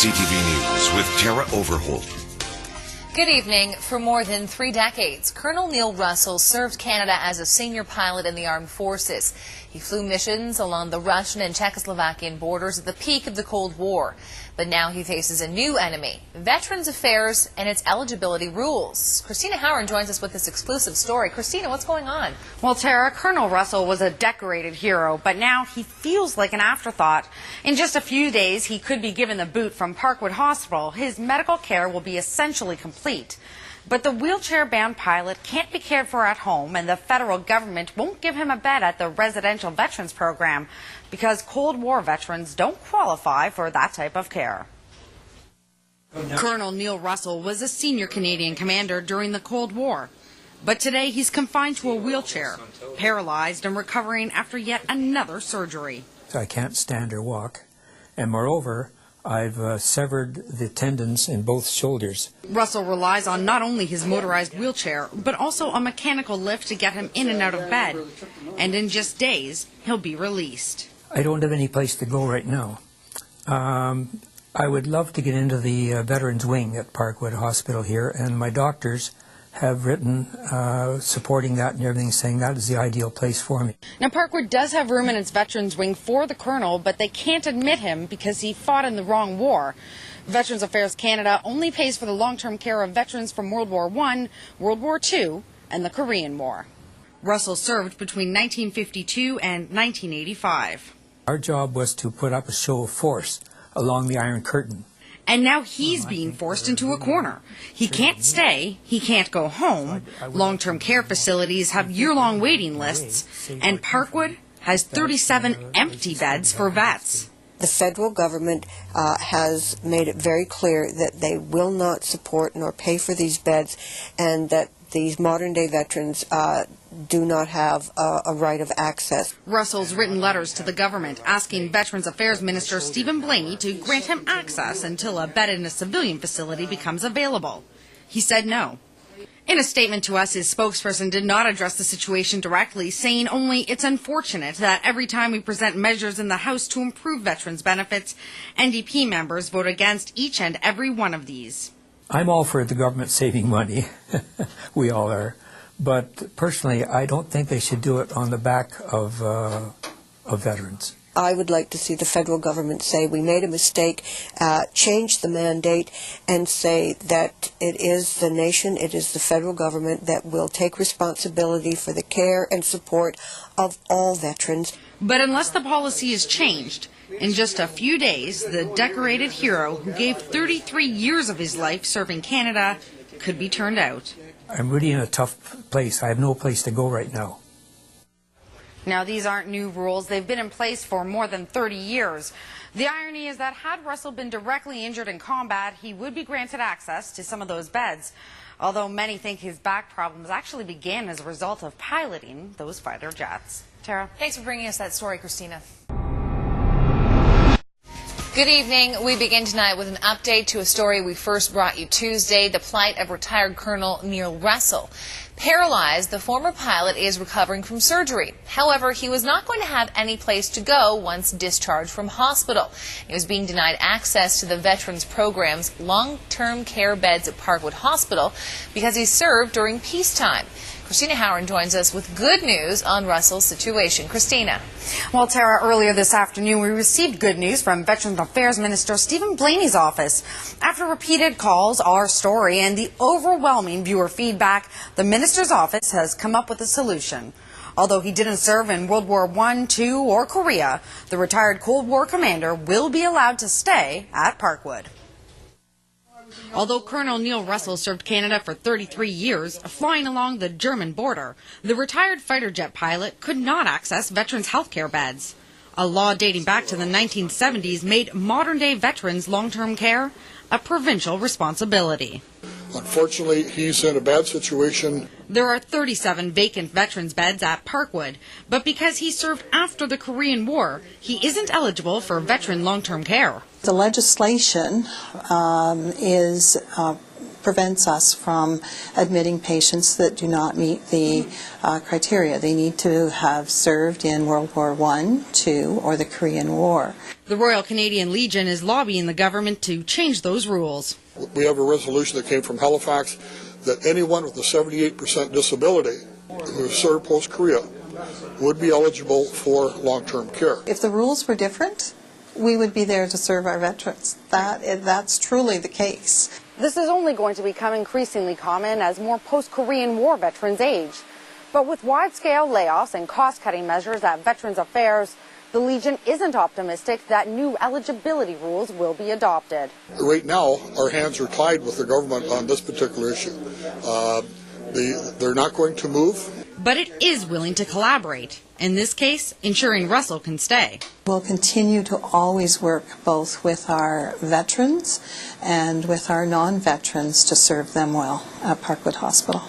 CTV News with Tara Overholt. Good evening. For more than 3 decades, Colonel Neil Russell served Canada as a senior pilot in the armed forces. He flew missions along the Russian and Czechoslovakian borders at the peak of the Cold War. But now he faces a new enemy, Veterans Affairs and its eligibility rules. Christina Howard joins us with this exclusive story. Christina, what's going on? Well, Tara, Colonel Russell was a decorated hero, but now he feels like an afterthought. In just a few days, he could be given the boot from Parkwood Hospital. His medical care will be essentially complete. But the wheelchair-bound pilot can't be cared for at home, and the federal government won't give him a bed at the residential veterans program because Cold War veterans don't qualify for that type of care. Colonel Neil Russell was a senior Canadian commander during the Cold War. But today he's confined to a wheelchair, paralyzed and recovering after yet another surgery. I can't stand or walk, and moreover, I've severed the tendons in both shoulders. Russell relies on not only his motorized wheelchair, but also a mechanical lift to get him in and out of bed. And in just days, he'll be released. I don't have any place to go right now. I would love to get into the Veterans Wing at Parkwood Hospital here, and my doctors have written supporting that and everything, saying that is the ideal place for me. Now, Parkwood does have room in its Veterans Wing for the Colonel, but they can't admit him because he fought in the wrong war. Veterans Affairs Canada only pays for the long-term care of veterans from World War I, World War II, and the Korean War. Russell served between 1952 and 1985. Our job was to put up a show of force along the Iron Curtain. And now he's being forced into a corner. He can't stay, he can't go home. Long-term care facilities have year-long waiting lists, and Parkwood has 37 empty beds for vets. The federal government has made it very clear that they will not support nor pay for these beds, and that these modern-day veterans do not have a right of access. Russell's written letters to the government asking Veterans Affairs Minister Stephen Blaney to grant him access until a bed in a civilian facility becomes available. He said no. In a statement to us, his spokesperson did not address the situation directly, saying only it's unfortunate that every time we present measures in the House to improve veterans' benefits, NDP members vote against each and every one of these. I'm all for the government saving money. We all are. But personally, I don't think they should do it on the back of veterans. I would like to see the federal government say we made a mistake, change the mandate, and say that it is the nation, it is the federal government that will take responsibility for the care and support of all veterans. But unless the policy is changed, in just a few days, the decorated hero who gave 33 years of his life serving Canada could be turned out. I'm really in a tough place. I have no place to go right now. Now, these aren't new rules. They've been in place for more than 30 years. The irony is that had Russell been directly injured in combat, he would be granted access to some of those beds, although many think his back problems actually began as a result of piloting those fighter jets. Tara? Thanks for bringing us that story, Christina. Good evening. We begin tonight with an update to a story we first brought you Tuesday, the plight of retired Colonel Neil Russell. Paralyzed, the former pilot is recovering from surgery. However, he was not going to have any place to go once discharged from hospital. He was being denied access to the Veterans Program's long-term care beds at Parkwood Hospital because he served during peacetime. Christina Howard joins us with good news on Russell's situation. Christina. Well, Tara, earlier this afternoon we received good news from Veterans Affairs Minister Stephen Blaney's office. After repeated calls, our story, and the overwhelming viewer feedback, the minister's office has come up with a solution. Although he didn't serve in World War I, II, or Korea, the retired Cold War commander will be allowed to stay at Parkwood. Although Colonel Neil Russell served Canada for 33 years, flying along the German border, the retired fighter jet pilot could not access veterans' health care beds. A law dating back to the 1970s made modern-day veterans' long-term care a provincial responsibility. Unfortunately, he's in a bad situation. There are 37 vacant veterans' beds at Parkwood, but because he served after the Korean War, he isn't eligible for veteran long-term care. The legislation is prevents us from admitting patients that do not meet the criteria. They need to have served in World War I, II, or the Korean War. The Royal Canadian Legion is lobbying the government to change those rules. We have a resolution that came from Halifax that anyone with a 78% disability who served post-Korea would be eligible for long-term care. If the rules were different, we would be there to serve our veterans. That's truly the case. This is only going to become increasingly common as more post-Korean War veterans age. But with wide-scale layoffs and cost-cutting measures at Veterans Affairs, the Legion isn't optimistic that new eligibility rules will be adopted. Right now, our hands are tied with the government on this particular issue. They're not going to move. But it is willing to collaborate, in this case, ensuring Russell can stay. We'll continue to always work both with our veterans and with our non-veterans to serve them well at Parkwood Hospital.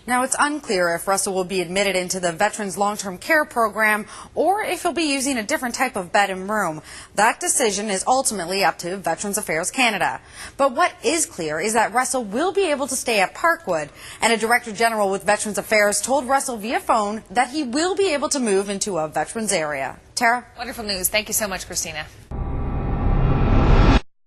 Now, it's unclear if Russell will be admitted into the Veterans Long-Term Care Program or if he'll be using a different type of bed and room. That decision is ultimately up to Veterans Affairs Canada. But what is clear is that Russell will be able to stay at Parkwood, and a Director General with Veterans Affairs told Russell via phone that he will be able to move into a veterans area. Tara? Wonderful news. Thank you so much, Christina.